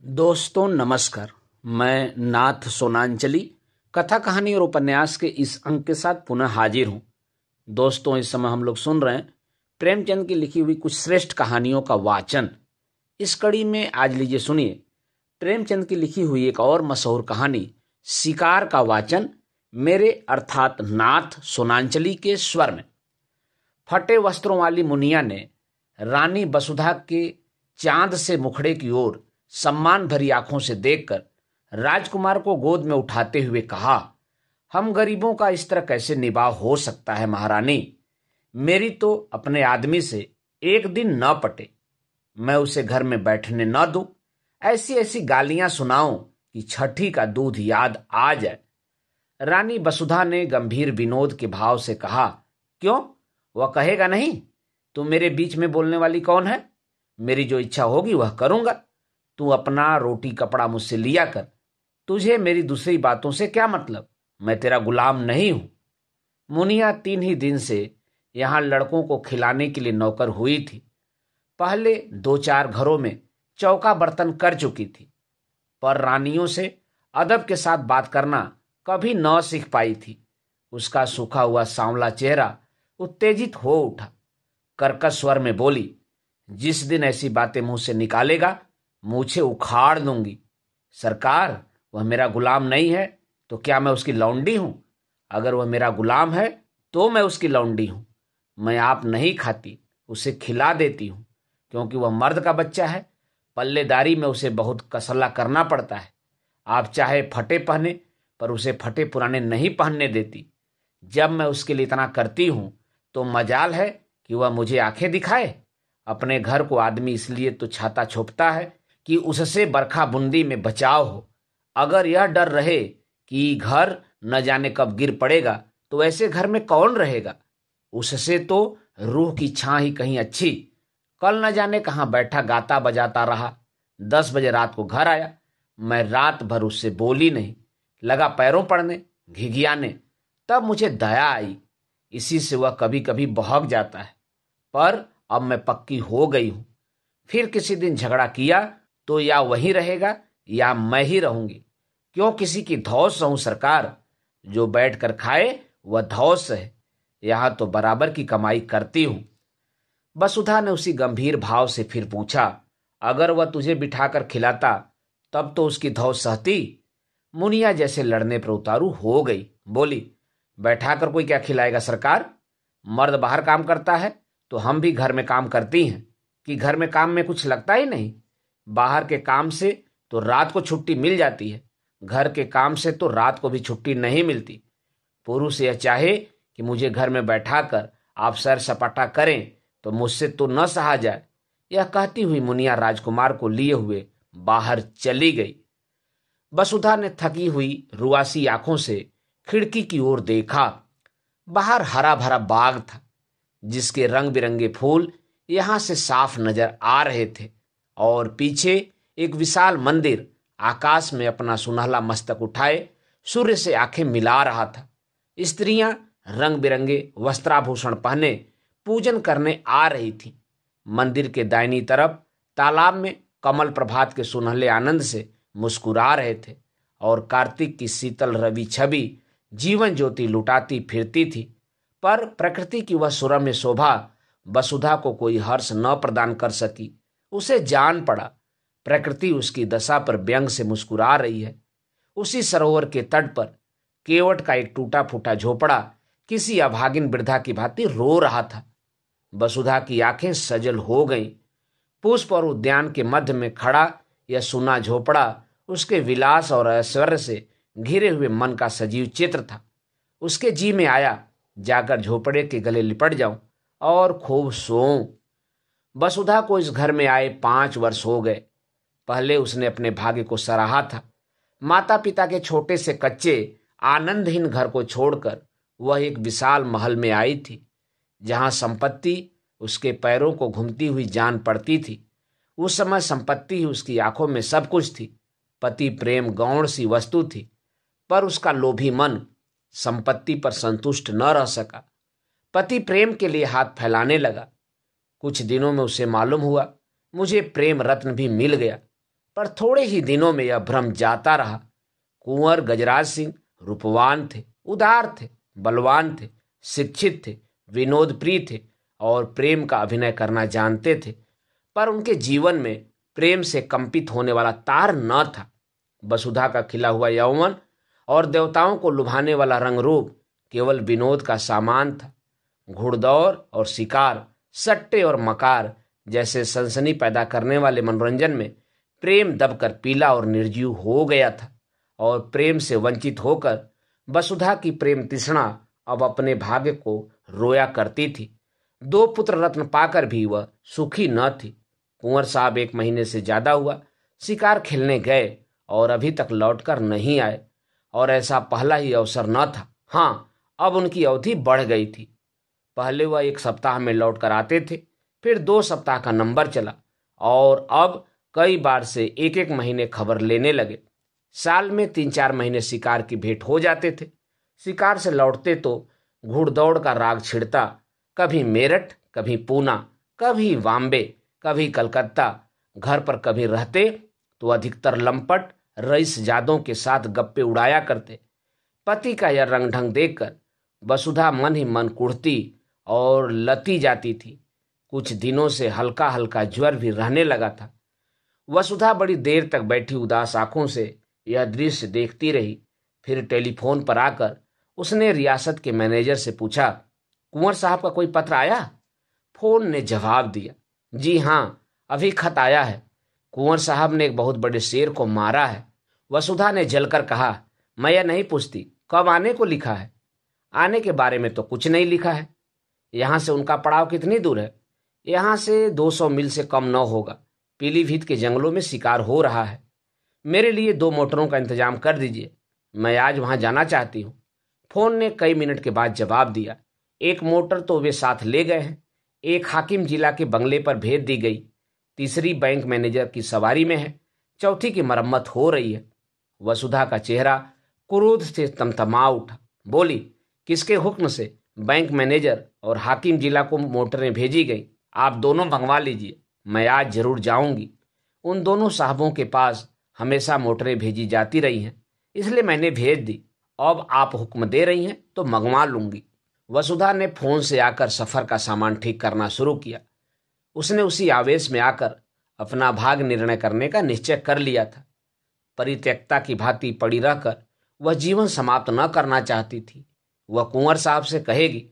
दोस्तों नमस्कार। मैं नाथ सोनांचली कथा कहानी और उपन्यास के इस अंक के साथ पुनः हाजिर हूं। दोस्तों, इस समय हम लोग सुन रहे हैं प्रेमचंद की लिखी हुई कुछ श्रेष्ठ कहानियों का वाचन। इस कड़ी में आज लीजिए सुनिए प्रेमचंद की लिखी हुई एक और मशहूर कहानी शिकार का वाचन मेरे अर्थात नाथ सोनांचली के स्वर में। फटे वस्त्रों वाली मुनिया ने रानी वसुधा के चांद से मुखड़े की ओर सम्मान भरी आंखों से देखकर राजकुमार को गोद में उठाते हुए कहा, हम गरीबों का इस तरह कैसे निभाव हो सकता है महारानी। मेरी तो अपने आदमी से एक दिन न पटे, मैं उसे घर में बैठने न दूं, ऐसी ऐसी गालियां सुनाऊं कि छठी का दूध याद आ जाए। रानी वसुधा ने गंभीर विनोद के भाव से कहा, क्यों, वह कहेगा नहीं? तू मेरे बीच में बोलने वाली कौन है? मेरी जो इच्छा होगी वह करूंगा। तू अपना रोटी कपड़ा मुझसे लिया कर। तुझे मेरी दूसरी बातों से क्या मतलब? मैं तेरा गुलाम नहीं हूं। मुनिया 3 ही दिन से यहां लड़कों को खिलाने के लिए नौकर हुई थी। पहले 2-4 घरों में चौका बर्तन कर चुकी थी, पर रानियों से अदब के साथ बात करना कभी न सीख पाई थी। उसका सूखा हुआ सांवला चेहरा उत्तेजित हो उठा। कर्कश स्वर में बोली, जिस दिन ऐसी बातें मुंह से निकालेगा मूछें उखाड़ दूंगी। सरकार, वह मेरा गुलाम नहीं है तो क्या मैं उसकी लौंडी हूं? अगर वह मेरा गुलाम है तो मैं उसकी लौंडी हूं। मैं आप नहीं खाती, उसे खिला देती हूं, क्योंकि वह मर्द का बच्चा है। पल्लेदारी में उसे बहुत कसला करना पड़ता है। आप चाहे फटे पहने, पर उसे फटे पुराने नहीं पहनने देती। जब मैं उसके लिए इतना करती हूं तो मजाल है कि वह मुझे आंखें दिखाए। अपने घर को आदमी इसलिए तो छाता छोपता है कि उससे बरखा बूंदी में बचाव हो। अगर यह डर रहे कि घर न जाने कब गिर पड़ेगा तो ऐसे घर में कौन रहेगा? उससे तो रूह की छां ही कहीं अच्छी। कल न जाने कहां बैठा गाता बजाता रहा। 10 बजे रात को घर आया। मैं रात भर उससे बोली नहीं, लगा पैरों पड़ने, घिघियाने। तब मुझे दया आई। इसी से वह कभी कभी बहक जाता है, पर अब मैं पक्की हो गई हूं। फिर किसी दिन झगड़ा किया तो या वही रहेगा या मैं ही रहूंगी। क्यों किसी की धौंस रहूं सरकार? जो बैठ कर खाए वह धौंस है। यहां तो बराबर की कमाई करती हूं। वसुधा ने उसी गंभीर भाव से फिर पूछा, अगर वह तुझे बिठाकर खिलाता तब तो उसकी धौंस सहती? मुनिया जैसे लड़ने पर उतारू हो गई। बोली, बैठाकर कोई क्या खिलाएगा सरकार? मर्द बाहर काम करता है तो हम भी घर में काम करती हैं, कि घर में काम में कुछ लगता ही नहीं। बाहर के काम से तो रात को छुट्टी मिल जाती है, घर के काम से तो रात को भी छुट्टी नहीं मिलती। पुरुष यह चाहे कि मुझे घर में बैठाकर आप सैर सपाटा करें तो मुझसे तो न सहा जाए। यह कहती हुई मुनिया राजकुमार को लिए हुए बाहर चली गई। वसुधा ने थकी हुई रुआसी आंखों से खिड़की की ओर देखा। बाहर हरा भरा बाग था, जिसके रंग बिरंगे फूल यहां से साफ नजर आ रहे थे, और पीछे एक विशाल मंदिर आकाश में अपना सुनहला मस्तक उठाए सूर्य से आंखें मिला रहा था। स्त्रियां रंग बिरंगे वस्त्राभूषण पहने पूजन करने आ रही थीं। मंदिर के दाहिनी तरफ तालाब में कमल प्रभात के सुनहले आनंद से मुस्कुरा रहे थे, और कार्तिक की शीतल रवि छवि जीवन ज्योति लुटाती फिरती थी। पर प्रकृति की वह सुरम्य शोभा वसुधा को कोई हर्ष न प्रदान कर सकी। उसे जान पड़ा प्रकृति उसकी दशा पर व्यंग से मुस्कुरा रही है। उसी सरोवर के तट पर केवट का एक टूटा फूटा झोपड़ा किसी अभागिन वृद्धा की भांति रो रहा था। वसुधा की आंखें सजल हो गईं। पुष्प और उद्यान के मध्य में खड़ा यह सुना झोपड़ा उसके विलास और ऐश्वर्य से घिरे हुए मन का सजीव चित्र था। उसके जी में आया, जाकर झोपड़े के गले लिपट जाऊं और खूब सोऊं। वसुधा को इस घर में आए 5 वर्ष हो गए। पहले उसने अपने भाग्य को सराहा था। माता पिता के छोटे से कच्चे आनंदहीन घर को छोड़कर वह एक विशाल महल में आई थी, जहां संपत्ति उसके पैरों को घूमती हुई जान पड़ती थी। उस समय संपत्ति ही उसकी आंखों में सब कुछ थी। पति प्रेम गौण सी वस्तु थी, पर उसका लोभी मन संपत्ति पर संतुष्ट न रह सका। पति प्रेम के लिए हाथ फैलाने लगा। कुछ दिनों में उसे मालूम हुआ, मुझे प्रेम रत्न भी मिल गया। पर थोड़े ही दिनों में यह भ्रम जाता रहा। कुंवर गजराज सिंह रूपवान थे, उदार थे, बलवान थे, शिक्षित थे, विनोद प्रिय थे और प्रेम का अभिनय करना जानते थे, पर उनके जीवन में प्रेम से कंपित होने वाला तार न था। वसुधा का खिला हुआ यौवन और देवताओं को लुभाने वाला रंग रूप केवल विनोद का सामान था। घुड़दौड़ और शिकार, सट्टे और मकार जैसे सनसनी पैदा करने वाले मनोरंजन में प्रेम दबकर पीला और निर्जीव हो गया था और प्रेम से वंचित होकर वसुधा की प्रेम तृष्णा अब अपने भाग्य को रोया करती थी। 2 पुत्र रत्न पाकर भी वह सुखी न थी। कुंवर साहब 1 महीने से ज्यादा हुआ शिकार खेलने गए और अभी तक लौटकर नहीं आए, और ऐसा पहला ही अवसर न था। हाँ, अब उनकी अवधि बढ़ गई थी। पहले वह 1 सप्ताह में लौटकर आते थे, फिर 2 सप्ताह का नंबर चला और अब कई बार से 1-1 महीने खबर लेने लगे। साल में 3-4 महीने शिकार की भेंट हो जाते थे। शिकार से लौटते तो घुड़दौड़ का राग छिड़ता, कभी मेरठ, कभी पूना, कभी बॉम्बे, कभी कलकत्ता। घर पर कभी रहते तो अधिकतर लंपट रईस जादों के साथ गप्पे उड़ाया करते। पति का यह रंग ढंग देखकर वसुधा मन ही मन कुढ़ती और लती जाती थी। कुछ दिनों से हल्का हल्का ज्वर भी रहने लगा था। वसुधा बड़ी देर तक बैठी उदास आंखों से यह दृश्य देखती रही। फिर टेलीफोन पर आकर उसने रियासत के मैनेजर से पूछा, कुंवर साहब का कोई पत्र आया? फोन ने जवाब दिया, जी हाँ, अभी खत आया है। कुंवर साहब ने एक बहुत बड़े शेर को मारा है। वसुधा ने जलकर कहा, मैं यह नहीं पूछती कब आने को लिखा है। आने के बारे में तो कुछ नहीं लिखा है। यहाँ से उनका पड़ाव कितनी दूर है? यहाँ से 200 मील से कम न होगा। पीलीभीत के जंगलों में शिकार हो रहा है। मेरे लिए 2 मोटरों का इंतजाम कर दीजिए, मैं आज वहां जाना चाहती हूँ। फोन ने कई मिनट के बाद जवाब दिया, 1 मोटर तो वे साथ ले गए हैं, 1 हाकिम जिला के बंगले पर भेज दी गई, 3री बैंक मैनेजर की सवारी में है, 4थी की मरम्मत हो रही है। वसुधा का चेहरा क्रोध से तमतमा उठा। बोली, किसके हुक्म से बैंक मैनेजर और हाकिम जिला को मोटरें भेजी गई? आप दोनों मंगवा लीजिए, मैं आज जरूर जाऊंगी। उन दोनों साहबों के पास हमेशा मोटरें भेजी जाती रही हैं, इसलिए मैंने भेज दी। अब आप हुक्म दे रही हैं तो मंगवा लूंगी। वसुधा ने फोन से आकर सफर का सामान ठीक करना शुरू किया। उसने उसी आवेश में आकर अपना भाग निर्णय करने का निश्चय कर लिया था। परित्यक्ता की भांति पड़ी रहकर वह जीवन समाप्त न करना चाहती थी। वह कुंवर साहब से कहेगी,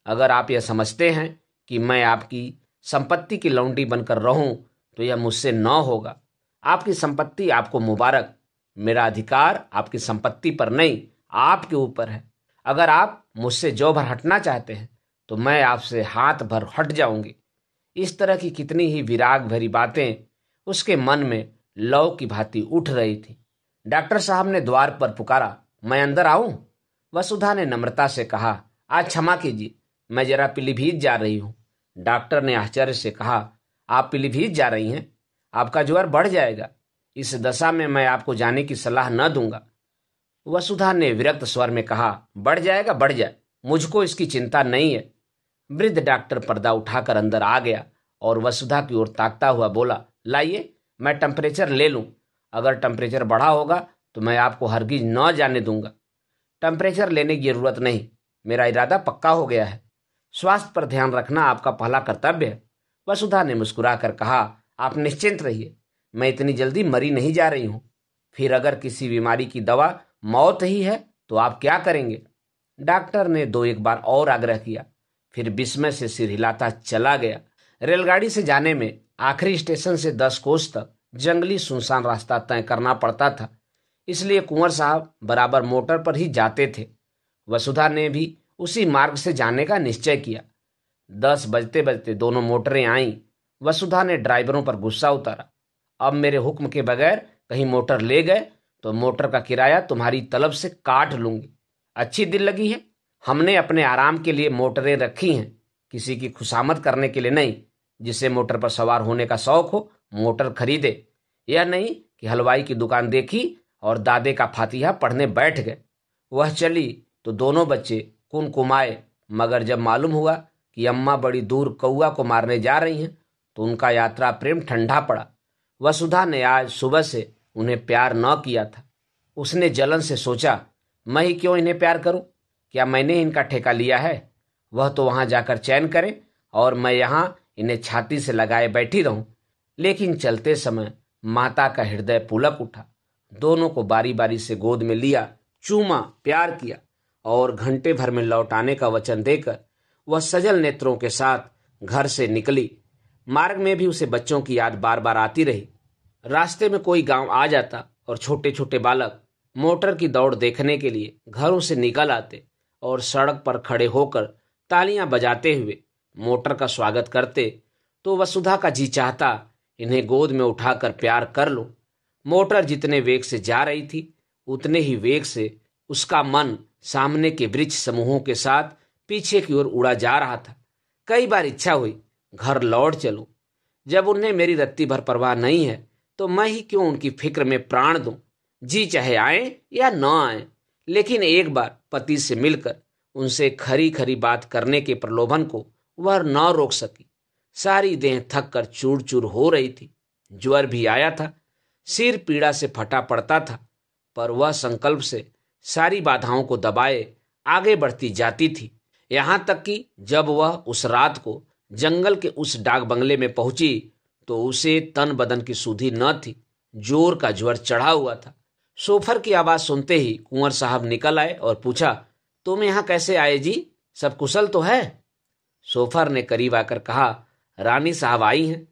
अगर आप यह समझते हैं कि मैं आपकी संपत्ति की लौंडी बनकर रहूं तो यह मुझसे न होगा। आपकी संपत्ति आपको मुबारक। मेरा अधिकार आपकी संपत्ति पर नहीं, आपके ऊपर है। अगर आप मुझसे जो भर हटना चाहते हैं तो मैं आपसे हाथ भर हट जाऊंगी। इस तरह की कितनी ही विराग भरी बातें उसके मन में लौ की भांति उठ रही थी। डॉक्टर साहब ने द्वार पर पुकारा, मैं अंदर आऊं? वसुधा ने नम्रता से कहा, आज क्षमा कीजिए, मैं जरा पीलीभीत जा रही हूं। डॉक्टर ने आश्चर्य से कहा, आप पीलीभीत जा रही हैं? आपका ज्वर बढ़ जाएगा। इस दशा में मैं आपको जाने की सलाह न दूंगा। वसुधा ने विरक्त स्वर में कहा, बढ़ जाएगा, बढ़ जाए, मुझको इसकी चिंता नहीं है। वृद्ध डॉक्टर पर्दा उठाकर अंदर आ गया और वसुधा की ओर ताकता हुआ बोला, लाइए, मैं टेम्परेचर ले लूं। अगर टेम्परेचर बढ़ा होगा तो मैं आपको हरगिज न जाने दूंगा। टेम्परेचर लेने की जरूरत नहीं, मेरा इरादा पक्का हो गया है। स्वास्थ्य पर ध्यान रखना आपका पहला कर्तव्य है। वसुधा ने मुस्कुराकर कहा, आप निश्चिंत रहिए, मैं इतनी जल्दी मरी नहीं जा रही हूं। फिर अगर किसी बीमारी की दवा मौत ही है तो आप क्या करेंगे? डॉक्टर ने 2-1 बार और आग्रह किया, फिर विस्मय से सिर हिलाता चला गया। रेलगाड़ी से जाने में आखिरी स्टेशन से 10 कोस तक जंगली सुनसान रास्ता तय करना पड़ता था, इसलिए कुंवर साहब बराबर मोटर पर ही जाते थे। वसुधा ने भी उसी मार्ग से जाने का निश्चय किया। 10 बजते बजते दोनों मोटरें आईं। वसुधा ने ड्राइवरों पर गुस्सा उतारा, अब मेरे हुक्म के बगैर कहीं मोटर ले गए तो मोटर का किराया तुम्हारी तलब से काट लूंगी। अच्छी दिल लगी है? हमने अपने आराम के लिए मोटरें रखी हैं, किसी की खुशामद करने के लिए नहीं। जिसे मोटर पर सवार होने का शौक हो मोटर खरीदे। यह नहीं कि हलवाई की दुकान देखी और दादे का फातिहा पढ़ने बैठ गए। वह चली तो दोनों बच्चे कुमकुमाए, मगर जब मालूम हुआ कि अम्मा बड़ी दूर कौआ को मारने जा रही हैं तो उनका यात्रा प्रेम ठंडा पड़ा। वसुधा ने आज सुबह से उन्हें प्यार न किया था। उसने जलन से सोचा, मैं ही क्यों इन्हें प्यार करूं? क्या मैंने इनका ठेका लिया है? वह तो वहां जाकर चैन करें और मैं यहां इन्हें छाती से लगाए बैठी रहूं। लेकिन चलते समय माता का हृदय पुलक उठा। दोनों को बारी बारी से गोद में लिया, चूमा, प्यार किया और घंटे भर में लौट आने का वचन देकर वह सजल नेत्रों के साथ घर से निकली। मार्ग में भी उसे बच्चों की याद बार बार आती रही। रास्ते में कोई गांव आ जाता और छोटे छोटे बालक मोटर की दौड़ देखने के लिए घरों से निकल आते और सड़क पर खड़े होकर तालियां बजाते हुए मोटर का स्वागत करते, तो वसुधा का जी चाहता इन्हें गोद में उठाकर प्यार कर लो। मोटर जितने वेग से जा रही थी उतने ही वेग से उसका मन सामने के वृक्ष समूहों के साथ पीछे की ओर उड़ा जा रहा था। कई बार इच्छा हुई घर लौट चलूं। जब उन्हें मेरी रत्ती भर परवाह नहीं है तो मैं ही क्यों उनकी फिक्र में प्राण दूं। जी चाहे आए या न आए, लेकिन एक बार पति से मिलकर उनसे खरी खरी बात करने के प्रलोभन को वह न रोक सकी। सारी देह थक कर चूर चूर हो रही थी। ज्वर भी आया था, सिर पीड़ा से फटा पड़ता था, पर वह संकल्प से सारी बाधाओं को दबाए आगे बढ़ती जाती थी। यहां तक कि जब वह उस रात को जंगल के उस डाक बंगले में पहुंची तो उसे तन बदन की सुधि न थी। जोर का ज्वर चढ़ा हुआ था। सोफर की आवाज सुनते ही कुंवर साहब निकल आए और पूछा, तुम यहां कैसे आए जी? सब कुशल तो है? सोफर ने करीब आकर कहा, रानी साहब आई हैं।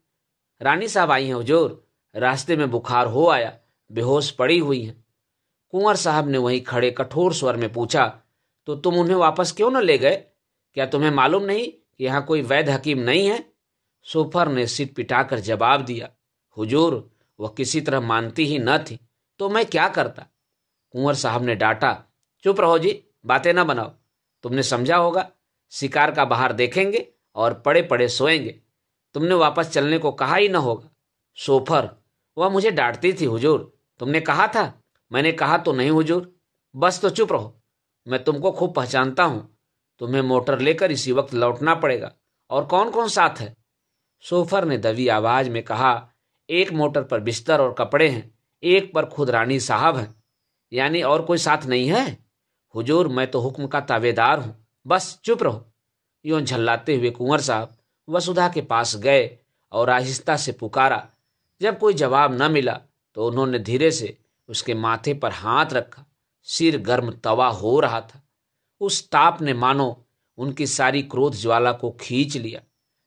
रानी साहब आई हैं हुजूर। रास्ते में बुखार हो आया, बेहोश पड़ी हुई हैं। कुंवर साहब ने वहीं खड़े कठोर स्वर में पूछा, तो तुम उन्हें वापस क्यों न ले गए? क्या तुम्हें मालूम नहीं कि यहाँ कोई वैद्य हकीम नहीं है? सोफर ने सिर पिटाकर जवाब दिया, हुजूर वह किसी तरह मानती ही न थी, तो मैं क्या करता? कुंवर साहब ने डांटा, चुप रहो जी, बातें ना बनाओ। तुमने समझा होगा, शिकार का बाहर देखेंगे और पड़े पड़े सोएंगे। तुमने वापस चलने को कहा ही न होगा। सोफर, वह मुझे डांटती थी हुजूर। तुमने कहा था? मैंने कहा तो नहीं हुजूर। बस तो चुप रहो, मैं तुमको खूब पहचानता हूं। तुम्हें मोटर लेकर इसी वक्त लौटना पड़ेगा। और कौन कौन साथ है? सोफर ने दबी आवाज में कहा, एक मोटर पर बिस्तर और कपड़े हैं, एक पर खुद रानी साहब हैं। यानी और कोई साथ नहीं है? हुजूर मैं तो हुक्म का ताबेदार हूं, बस चुप रहो। यूं झल्लाते हुए कुंवर साहब वसुधा के पास गए और आहिस्ता से पुकारा। जब कोई जवाब न मिला तो उन्होंने धीरे से उसके माथे पर हाथ रखा। सिर गर्म तवा हो रहा था। उस ताप ने मानो उनकी सारी क्रोध ज्वाला को खींच लिया।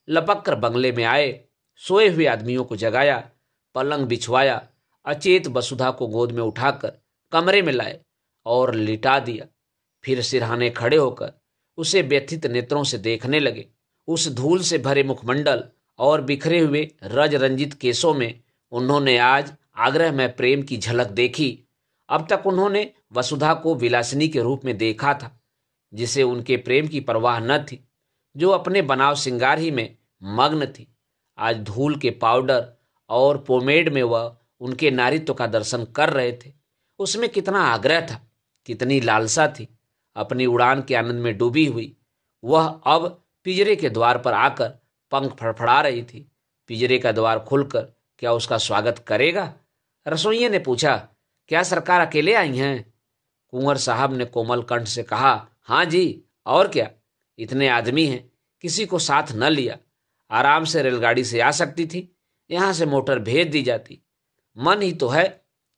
लपक कर बंगले में आए, सोए हुए आदमियों को जगाया, पलंग बिछवाया, अचेत वसुधा को गोद में उठाकर कमरे में लाए और लिटा दिया। फिर सिरहाने खड़े होकर उसे व्यथित नेत्रों से देखने लगे। उस धूल से भरे मुखमंडल और बिखरे हुए रज रंजित केसों में उन्होंने आज आग्रह में प्रेम की झलक देखी। अब तक उन्होंने वसुधा को विलासिनी के रूप में देखा था, जिसे उनके प्रेम की परवाह न थी, जो अपने बनाव श्रृंगार ही में मग्न थी। आज धूल के पाउडर और पोमेड में वह उनके नारित्व का दर्शन कर रहे थे। उसमें कितना आग्रह था, कितनी लालसा थी। अपनी उड़ान के आनंद में डूबी हुई वह अब पिंजरे के द्वार पर आकर पंख फड़फड़ा रही थी। पिंजरे का द्वार खुलकर क्या उसका स्वागत करेगा? रसोइये ने पूछा, क्या सरकार अकेले आई हैं? कुंवर साहब ने कोमल कंठ से कहा, हाँ जी, और क्या, इतने आदमी हैं, किसी को साथ न लिया। आराम से रेलगाड़ी से आ सकती थी, यहाँ से मोटर भेज दी जाती। मन ही तो है,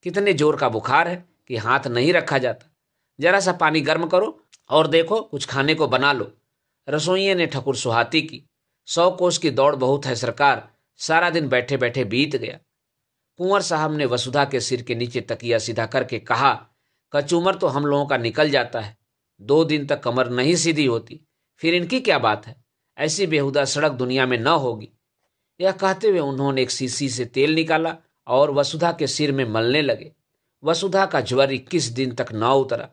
कितने जोर का बुखार है कि हाथ नहीं रखा जाता। जरा सा पानी गर्म करो और देखो कुछ खाने को बना लो। रसोइये ने ठकुर सुहाती की, 100 कोस की दौड़ बहुत है सरकार, सारा दिन बैठे बैठे बीत गया। कुंवर साहब ने वसुधा के सिर के नीचे तकिया सीधा करके कहा, कचूमर तो हम लोगों का निकल जाता है, 2 दिन तक कमर नहीं सीधी होती, फिर इनकी क्या बात है? ऐसी बेहुदा सड़क दुनिया में न होगी। यह कहते हुए उन्होंने एक शीशी से तेल निकाला और वसुधा के सिर में मलने लगे। वसुधा का ज्वर 21 दिन तक न उतरा।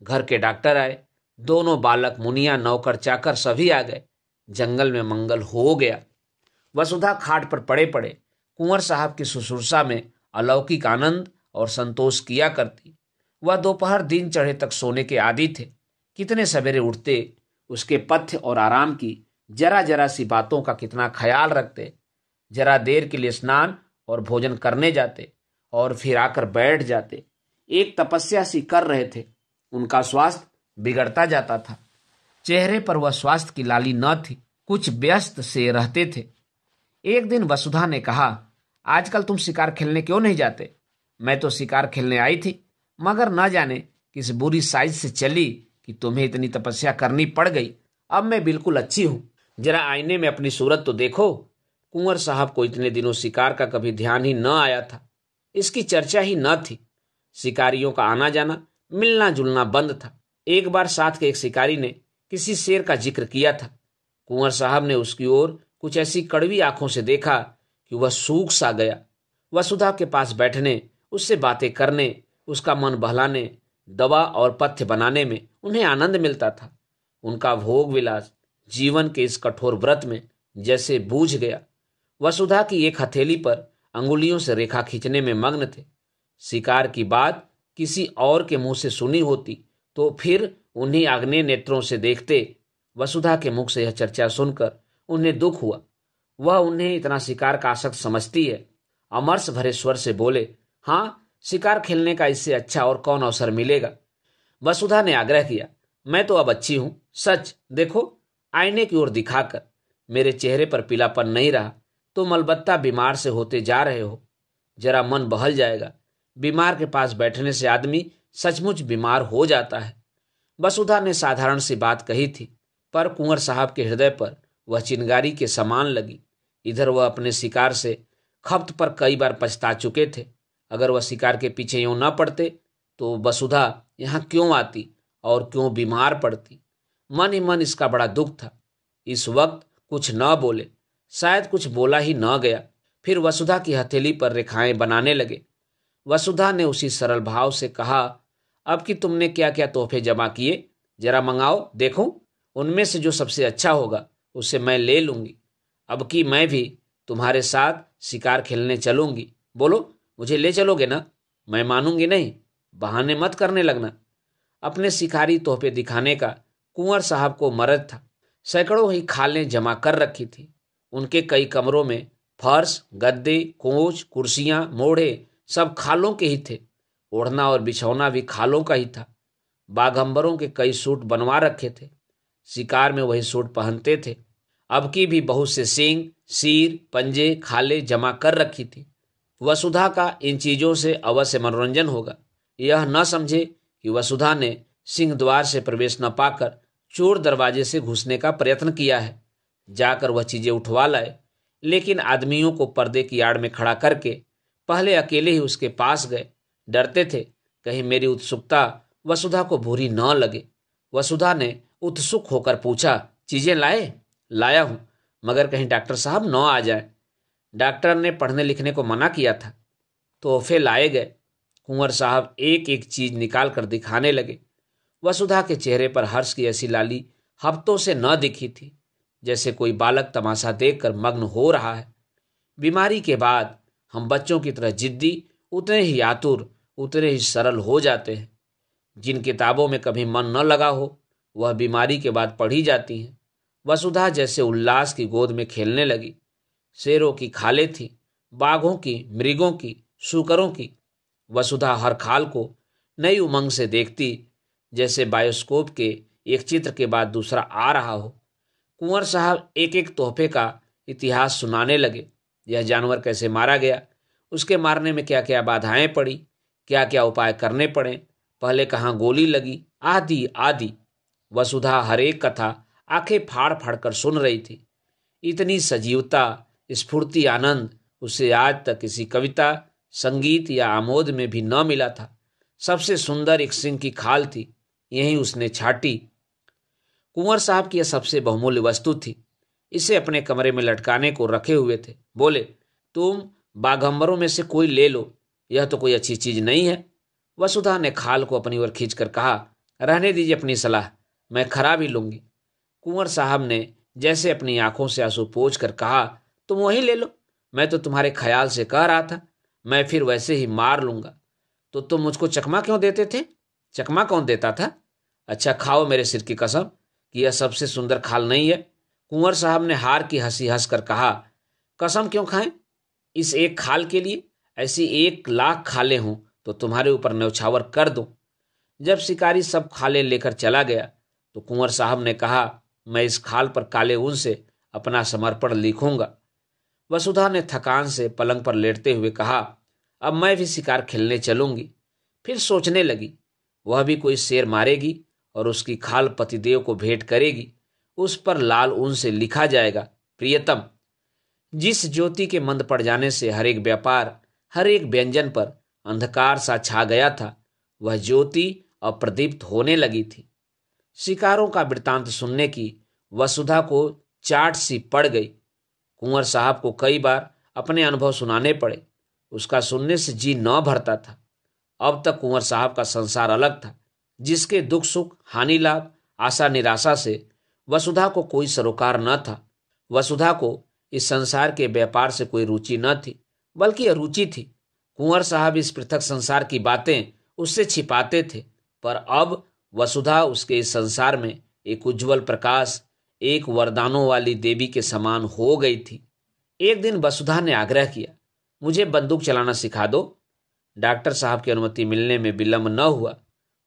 घर के डॉक्टर आए, दोनों बालक, मुनिया, नौकर चाकर सभी आ गए। जंगल में मंगल हो गया। वसुधा खाट पर पड़े पड़े कुंवर साहब की शुश्रूषा में अलौकिक आनंद और संतोष किया करती। वह दोपहर दिन चढ़े तक सोने के आदी थे। कितने सवेरे उठते, उसके पथ्य और आराम की जरा जरा सी बातों का कितना ख्याल रखते। जरा देर के लिए स्नान और भोजन करने जाते और फिर आकर बैठ जाते। एक तपस्या सी कर रहे थे। उनका स्वास्थ्य बिगड़ता जाता था। चेहरे पर वह स्वास्थ्य की लाली न थी, कुछ व्यस्त से रहते थे। एक दिन वसुधा ने कहा, आजकल तुम शिकार खेलने क्यों नहीं जाते? मैं तो शिकार खेलने आई थी, मगर न जाने किस बुरी साइज से चली कि तुम्हें इतनी तपस्या करनी पड़ गई। अब मैं बिल्कुल अच्छी हूं। जरा आईने में अपनी सूरत तो देखो। कुंवर साहब को इतने दिनों शिकार का कभी ध्यान ही न आया था। इसकी चर्चा ही न थी। शिकारियों का आना जाना, मिलना जुलना बंद था। एक बार साथ के एक शिकारी ने किसी शेर का जिक्र किया था। कुंवर साहब ने उसकी ओर कुछ ऐसी कड़वी आंखों से देखा कि वह सूख सा गया। वसुधा के पास बैठने, उससे बातें करने, उसका मन बहलाने, दवा और पथ्य बनाने में उन्हें आनंद मिलता था। उनका भोग विलास जीवन के इस कठोर व्रत में जैसे बूझ गया। वसुधा की एक हथेली पर अंगुलियों से रेखा खींचने में मग्न थे। शिकार की बात किसी और के मुंह से सुनी होती तो फिर उन्हीं आग्नेय नेत्रों से देखते। वसुधा के मुख से यह चर्चा सुनकर उन्हें दुख हुआ। वह उन्हें इतना शिकार का आसक्त समझती है। अमर्ष भरे स्वर से बोले, हाँ, शिकार खेलने का इससे अच्छा और कौन अवसर मिलेगा? वसुधा ने आग्रह किया, मैं तो अब अच्छी हूं। सच देखो, आईने की ओर दिखाकर। मेरे चेहरे पर पीलापन नहीं रहा। तुम अलबत्ता बीमार से होते जा रहे हो। जरा मन बहल जाएगा। बीमार के पास बैठने से आदमी सचमुच बीमार हो जाता है। वसुधा ने साधारण सी बात कही थी, पर कुंवर साहब के हृदय पर वह चिंगारी के समान लगी। इधर वह अपने शिकार से खप्त पर कई बार पछता चुके थे। अगर वह शिकार के पीछे यूं न पड़ते तो वसुधा यहाँ क्यों आती और क्यों बीमार पड़ती? मन ही मन इसका बड़ा दुख था। इस वक्त कुछ न बोले, शायद कुछ बोला ही न गया। फिर वसुधा की हथेली पर रेखाएं बनाने लगे। वसुधा ने उसी सरल भाव से कहा, अब कि तुमने क्या क्या तोहफे जमा किए, जरा मंगाओ, देखूं। उनमें से जो सबसे अच्छा होगा उसे मैं ले लूंगी। अब कि मैं भी तुम्हारे साथ शिकार खेलने चलूंगी। बोलो, मुझे ले चलोगे ना? मैं मानूंगी नहीं। बहाने मत करने लगना। अपने शिकारी तोहफे दिखाने का कुंवर साहब को मरज था। सैकड़ों ही खालें जमा कर रखी थी। उनके कई कमरों में फर्श, गद्दे, कोच, कुर्सियां, मोढ़े सब खालों के ही थे। ओढ़ना और बिछौना भी खालों का ही था। बाघंबरों के कई सूट बनवा रखे थे। शिकार में वही सूट पहनते थे। अब की भी बहुत से सींग, सीर, पंजे, खाले जमा कर रखी थी। वसुधा का इन चीजों से अवश्य मनोरंजन होगा। यह न समझे कि वसुधा ने सिंह द्वार से प्रवेश न पाकर चोर दरवाजे से घुसने का प्रयत्न किया है। जाकर वह चीजें उठवा लाए, लेकिन आदमियों को पर्दे की आड़ में खड़ा करके पहले अकेले ही उसके पास गए। डरते थे कहीं मेरी उत्सुकता वसुधा को बुरी न लगे। वसुधा ने उत्सुक होकर पूछा, चीजें लाए? लाया हूं, मगर कहीं डॉक्टर साहब न आ जाए। डॉक्टर ने पढ़ने लिखने को मना किया था। तोहफे लाए गए। कुंवर साहब एक एक चीज निकाल कर दिखाने लगे। वसुधा के चेहरे पर हर्ष की ऐसी लाली हफ्तों से न दिखी थी, जैसे कोई बालक तमाशा देखकर मग्न हो रहा है। बीमारी के बाद हम बच्चों की तरह जिद्दी, उतने ही आतुर, उतने ही सरल हो जाते हैं। जिन किताबों में कभी मन न लगा हो वह बीमारी के बाद पढ़ी जाती हैं। वसुधा जैसे उल्लास की गोद में खेलने लगी। शेरों की खालें थी, बाघों की, मृगों की, शूकरों की। वसुधा हर खाल को नई उमंग से देखती, जैसे बायोस्कोप के एक चित्र के बाद दूसरा आ रहा हो। कुंवर साहब एक एक तोहफे का इतिहास सुनाने लगे। यह जानवर कैसे मारा गया, उसके मारने में क्या क्या बाधाएं पड़ी, क्या क्या उपाय करने पड़े, पहले कहाँ गोली लगी, आदि आदि। वसुधा हर एक कथा आंखें फाड़ फाड़ कर सुन रही थी। इतनी सजीवता, स्फूर्ति, आनंद उसे आज तक किसी कविता, संगीत या आमोद में भी न मिला था। सबसे सुंदर एक सिंह की खाल थी, यही उसने छाटी। कुंवर साहब की यह सबसे बहुमूल्य वस्तु थी। इसे अपने कमरे में लटकाने को रखे हुए थे। बोले, तुम बाघंबरों में से कोई ले लो, यह तो कोई अच्छी चीज नहीं है। वसुधा ने खाल को अपनी ओर खींचकर कहा, रहने दीजिए अपनी सलाह, मैं खराब ही लूंगी। कुंवर साहब ने जैसे अपनी आंखों से आंसू पोंछ कर कहा, तुम वही ले लो। मैं तो तुम्हारे ख्याल से कह रहा था, मैं फिर वैसे ही मार लूंगा। तो तुम मुझको चकमा क्यों देते थे? चकमा कौन देता था? अच्छा, खाओ मेरे सिर की कसम कि यह सबसे सुंदर खाल नहीं है। कुंवर साहब ने हार की हंसी हंसकर कहा, कसम क्यों खाएं? इस एक खाल के लिए ऐसी 1,00,000 खालें हों तो तुम्हारे ऊपर न्यौछावर कर दूं। जब शिकारी सब खालें लेकर चला गया तो कुंवर साहब ने कहा, मैं इस खाल पर काले ऊन से अपना समर्पण लिखूंगा। वसुधा ने थकान से पलंग पर लेटते हुए कहा, अब मैं भी शिकार खेलने चलूंगी। फिर सोचने लगी, वह भी कोई शेर मारेगी और उसकी खाल पतिदेव को भेंट करेगी। उस पर लाल ऊन से लिखा जाएगा, प्रियतम। जिस ज्योति के मंद पड़ जाने से हर एक व्यापार, हर एक व्यंजन पर अंधकार सा छा गया था, वह ज्योति अब प्रदीप्त होने लगी थी। शिकारों का वृत्तांत सुनने की वसुधा को चाट सी पड़ गई। कुंवर साहब को कई बार अपने अनुभव सुनाने पड़े, उसका सुनने से जी न भरता था। अब तक कुंवर साहब का संसार अलग था, जिसके दुख सुख, हानि लाभ, आशा निराशा से वसुधा को कोई सरोकार न था। वसुधा को इस संसार के व्यापार से कोई रुचि न थी, बल्कि अरुचि थी। कुंवर साहब इस पृथक संसार की बातें उससे छिपाते थे, पर अब वसुधा उसके इस संसार में एक उज्जवल प्रकाश, एक वरदानों वाली देवी के समान हो गई थी। एक दिन वसुधा ने आग्रह किया, मुझे बंदूक चलाना सिखा दो। डॉक्टर साहब की अनुमति मिलने में विलंब न हुआ।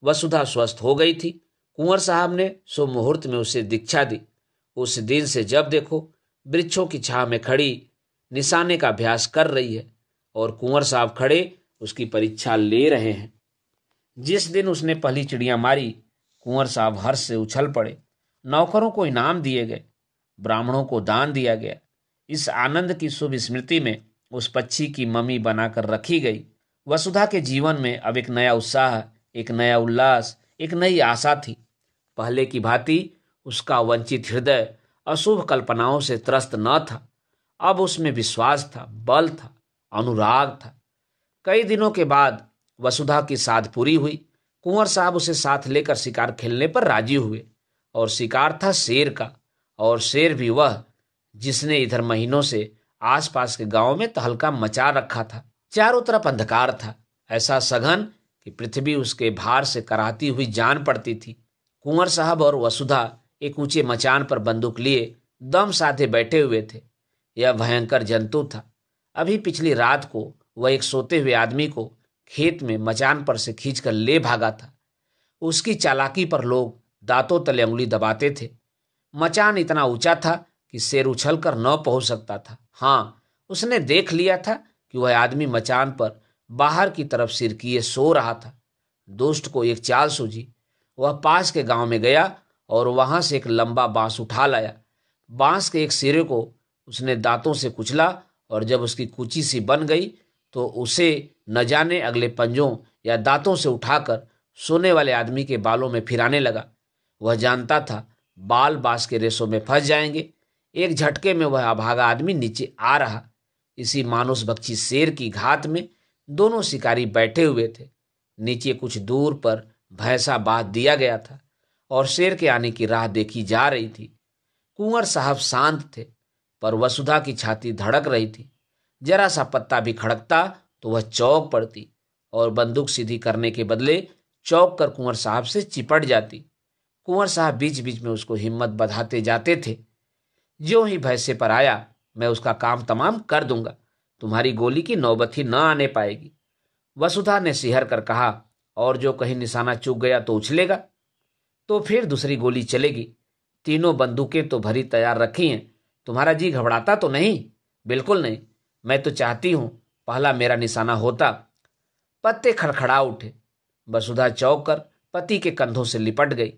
वसुधा स्वस्थ हो गई थी। कुंवर साहब ने शुभ मुहूर्त में उसे दीक्षा दी। उस दिन से जब देखो वृक्षों की छांव में खड़ी निशाने का अभ्यास कर रही है और कुंवर साहब खड़े उसकी परीक्षा ले रहे हैं। जिस दिन उसने पहली चिड़िया मारी, कुंवर साहब हर्ष से उछल पड़े। नौकरों को इनाम दिए गए, ब्राह्मणों को दान दिया गया। इस आनंद की शुभ स्मृति में उस पक्षी की मम्मी बनाकर रखी गई। वसुधा के जीवन में अब एक नया उत्साह, एक नया उल्लास, एक नई आशा थी। पहले की भांति उसका वंचित हृदय अशुभ कल्पनाओं से त्रस्त न था। अब उसमें विश्वास था, बल था, अनुराग था। कई दिनों के बाद वसुधा की साध पूरी हुई। कुंवर साहब उसे साथ लेकर शिकार खेलने पर राजी हुए और शिकार था शेर का, और शेर भी वह जिसने इधर महीनों से आसपास के गांव में तहलका मचा रखा था। चारों तरफ अंधकार था, ऐसा सघन कि पृथ्वी उसके भार से कराहती हुई जान पड़ती थी। कुंवर साहब और वसुधा एक ऊंचे मचान पर बंदूक लिए दम साधे बैठे हुए थे। यह भयंकर जंतु था। अभी पिछली रात को वह एक सोते हुए आदमी को खेत में मचान पर से खींचकर ले भागा था। उसकी चालाकी पर लोग दांतों तले उंगली दबाते थे। मचान इतना ऊंचा था कि शेर उछलकर न पहुंच सकता था। हाँ, उसने देख लिया था कि वह आदमी मचान पर बाहर की तरफ सिर किए सो रहा था। दुष्ट को एक चाल सूझी। वह पास के गांव में गया और वहां से एक लंबा बांस उठा लाया। बांस के एक सिरे को उसने दांतों से कुचला और जब उसकी कुची सी बन गई तो उसे न जाने अगले पंजों या दांतों से उठाकर सोने वाले आदमी के बालों में फिराने लगा। वह जानता था बाल बांस के रेशों में फंस जाएंगे। एक झटके में वह अभागा आदमी नीचे आ रहा। इसी मानुष भक्षी शेर की घात में दोनों शिकारी बैठे हुए थे। नीचे कुछ दूर पर भैंसा बांध दिया गया था और शेर के आने की राह देखी जा रही थी। कुंवर साहब शांत थे, पर वसुधा की छाती धड़क रही थी। जरा सा पत्ता भी खड़कता तो वह चौंक पड़ती और बंदूक सीधी करने के बदले चौंक कर कुंवर साहब से चिपट जाती। कुंवर साहब बीच बीच में उसको हिम्मत बधाते जाते थे। ज्यों ही भैंसे पर आया, मैं उसका काम तमाम कर दूंगा, तुम्हारी गोली की नौबत ही न आने पाएगी। वसुधा ने सिहर कर कहा, और जो कहीं निशाना चूक गया तो उछलेगा, तो फिर दूसरी गोली चलेगी। तीनों बंदूकें तो भरी तैयार रखी हैं। तुम्हारा जी घबराता तो नहीं? बिल्कुल नहीं। मैं तो चाहती हूं पहला मेरा निशाना होता। पत्ते खड़खड़ा उठे। वसुधा चौंक कर पति के कंधों से लिपट गई।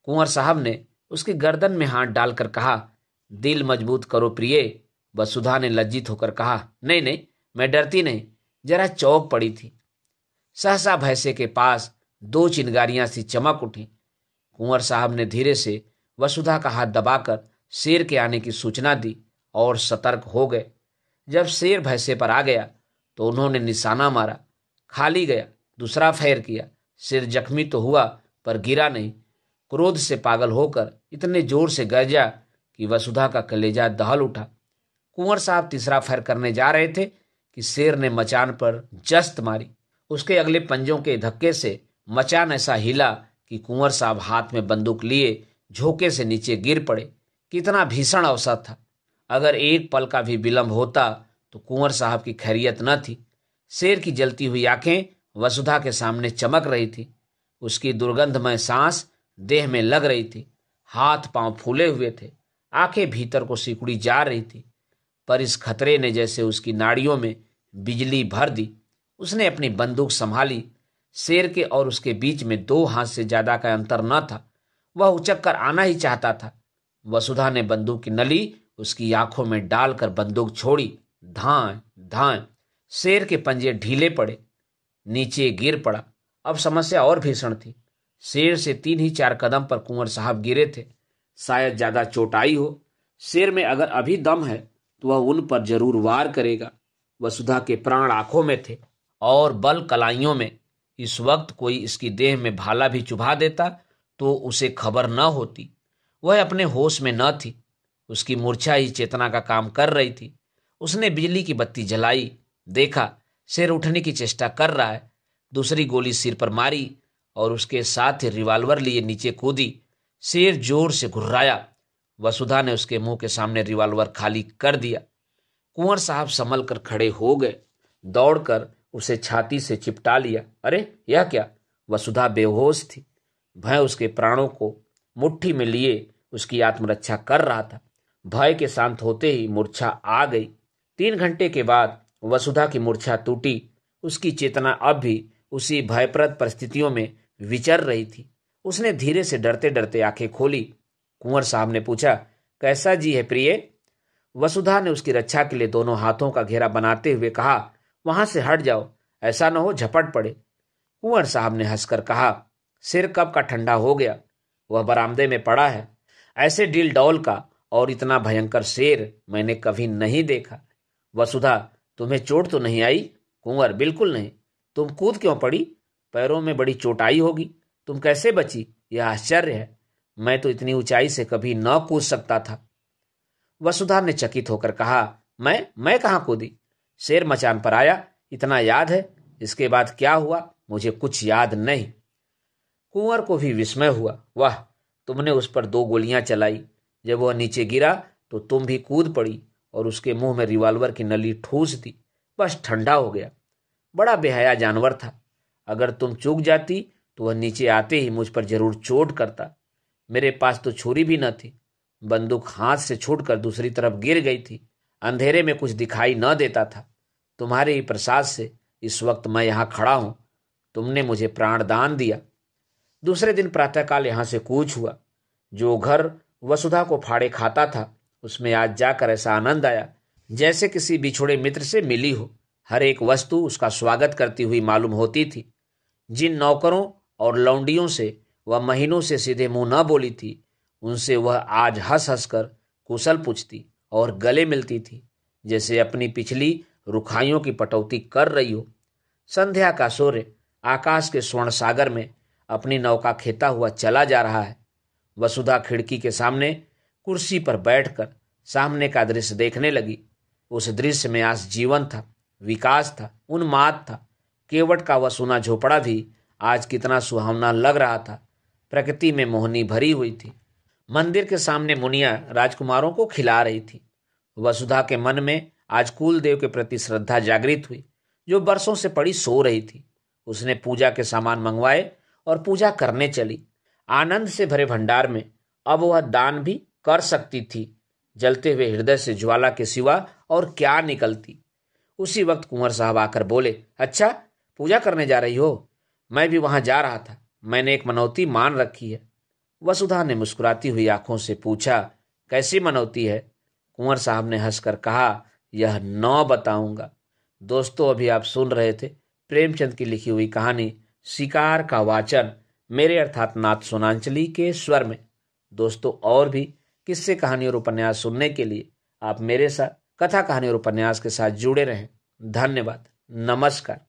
कुंवर साहब ने उसकी गर्दन में हाथ डालकर कहा, दिल मजबूत करो प्रिय। वसुधा ने लज्जित होकर कहा, नहीं नहीं, मैं डरती नहीं, जरा चौंक पड़ी थी। सहसा भैंसे के पास दो चिंगारियां सी चमक उठी। कुंवर साहब ने धीरे से वसुधा का हाथ दबाकर शेर के आने की सूचना दी और सतर्क हो गए। जब शेर भैंसे पर आ गया तो उन्होंने निशाना मारा। खाली गया। दूसरा फैर किया। शेर जख्मी तो हुआ पर गिरा नहीं। क्रोध से पागल होकर इतने जोर से गरजा कि वसुधा का कलेजा दहल उठा। कुंवर साहब तीसरा फैर करने जा रहे थे कि शेर ने मचान पर जस्त मारी। उसके अगले पंजों के धक्के से मचान ऐसा हिला कि कुंवर साहब हाथ में बंदूक लिए झोंके से नीचे गिर पड़े। कितना भीषण अवसर था! अगर एक पल का भी विलंब होता तो कुंवर साहब की खैरियत न थी। शेर की जलती हुई आंखें वसुधा के सामने चमक रही थी। उसकी दुर्गंधमय सांस देह में लग रही थी। हाथ पांव फूले हुए थे, आंखें भीतर को सिकुड़ी जा रही थी। पर इस खतरे ने जैसे उसकी नाड़ियों में बिजली भर दी। उसने अपनी बंदूक संभाली। शेर के और उसके बीच में 2 हाथ से ज्यादा का अंतर न था। वह उचक कर आना ही चाहता था। वसुधा ने बंदूक की नली उसकी आंखों में डालकर बंदूक छोड़ी। धां धां। शेर के पंजे ढीले पड़े, नीचे गिर पड़ा। अब समस्या और भीषण थी। शेर से 3 ही 4 कदम पर कुंवर साहब गिरे थे। शायद ज्यादा चोट आई हो। शेर में अगर अभी दम है तो वह उन पर जरूर वार करेगा। वसुधा के प्राण आंखों में थे और बल कलाइयों में। इस वक्त कोई इसकी देह में भाला भी चुभा देता तो उसे खबर न होती। वह अपने होश में न थी। उसकी मूर्छा ही चेतना का काम कर रही थी। उसने बिजली की बत्ती जलाई। देखा, शेर उठने की चेष्टा कर रहा है। दूसरी गोली सिर पर मारी और उसके साथ ही रिवॉल्वर लिए नीचे कूदी। शेर जोर से घुर्राया। वसुधा ने उसके मुंह के सामने रिवॉल्वर खाली कर दिया। कुंवर साहब संभल कर खड़े हो गए। दौड़कर उसे छाती से चिपटा लिया। अरे यह क्या? वसुधा बेहोश थी। भय उसके प्राणों को मुट्ठी में लिए उसकी आत्मरक्षा कर रहा था। भय के शांत होते ही मूर्छा आ गई। 3 घंटे के बाद वसुधा की मूर्छा टूटी। उसकी चेतना अब भी उसी भयप्रद परिस्थितियों में विचर रही थी। उसने धीरे से डरते डरते आंखें खोली। कुंवर साहब ने पूछा, कैसा जी है प्रिय? वसुधा ने उसकी रक्षा के लिए दोनों हाथों का घेरा बनाते हुए कहा, वहां से हट जाओ, ऐसा न हो झपट पड़े। कुंवर साहब ने हंसकर कहा, सिर कब का ठंडा हो गया, वह बरामदे में पड़ा है। ऐसे डील डौल का और इतना भयंकर शेर मैंने कभी नहीं देखा। वसुधा, तुम्हें चोट तो नहीं आई? कुंवर, बिल्कुल नहीं। तुम कूद क्यों पड़ी? पैरों में बड़ी चोट आई होगी। तुम कैसे बची? यह आश्चर्य है। मैं तो इतनी ऊंचाई से कभी न कूद सकता था। वसुधा ने चकित होकर कहा, मैं कहाँ कूदी? शेर मचान पर आया, इतना याद है। इसके बाद क्या हुआ मुझे कुछ याद नहीं। कुंवर को भी विस्मय हुआ। वाह, तुमने उस पर 2 गोलियां चलाई। जब वह नीचे गिरा तो तुम भी कूद पड़ी और उसके मुंह में रिवॉल्वर की नली ठूस दी। बस ठंडा हो गया। बड़ा बेहया जानवर था। अगर तुम चूक जाती तो वह नीचे आते ही मुझ पर जरूर चोट करता। मेरे पास तो छुरी भी न थी। बंदूक हाथ से छूटकर दूसरी तरफ गिर गई थी। अंधेरे में कुछ दिखाई न देता था। तुम्हारे ही प्रसाद से इस वक्त मैं यहाँ खड़ा हूं। तुमने मुझे प्राणदान दिया। दूसरे दिन प्रातःकाल यहाँ से कूच हुआ। जो घर वसुधा को फाड़े खाता था उसमें आज जाकर ऐसा आनंद आया जैसे किसी बिछुड़े मित्र से मिली हो। हर एक वस्तु उसका स्वागत करती हुई मालूम होती थी। जिन नौकरों और लौंडियों से वह महीनों से सीधे मुंह न बोली थी, उनसे वह आज हंस हंस कर कुशल पूछती और गले मिलती थी, जैसे अपनी पिछली रुखाइयों की पटौती कर रही हो। संध्या का सूर्य आकाश के स्वर्ण सागर में अपनी नौका खेता हुआ चला जा रहा है। वसुधा खिड़की के सामने कुर्सी पर बैठकर सामने का दृश्य देखने लगी। उस दृश्य में आज जीवन था, विकास था, उन्माद था। केवट का वह सूना झोपड़ा भी आज कितना सुहावना लग रहा था। प्रकृति में मोहनी भरी हुई थी। मंदिर के सामने मुनिया राजकुमारों को खिला रही थी। वसुधा के मन में आज कुलदेव के प्रति श्रद्धा जागृत हुई, जो बरसों से पड़ी सो रही थी। उसने पूजा के सामान मंगवाए और पूजा करने चली। आनंद से भरे भंडार में अब वह दान भी कर सकती थी। जलते हुए हृदय से ज्वाला के सिवा और क्या निकलती। उसी वक्त कुंवर साहब आकर बोले, अच्छा पूजा करने जा रही हो? मैं भी वहां जा रहा था। मैंने एक मनौती मान रखी है। वसुधा ने मुस्कुराती हुई आंखों से पूछा, कैसी मनौती है? कुंवर साहब ने हंसकर कहा, यह न बताऊंगा। दोस्तों, अभी आप सुन रहे थे प्रेमचंद की लिखी हुई कहानी शिकार का वाचन मेरे अर्थात नाथ सोनांचली के स्वर में। दोस्तों, और भी किस्से, कहानी और उपन्यास सुनने के लिए आप मेरे साथ कथा, कहानी और उपन्यास के साथ जुड़े रहें। धन्यवाद। नमस्कार।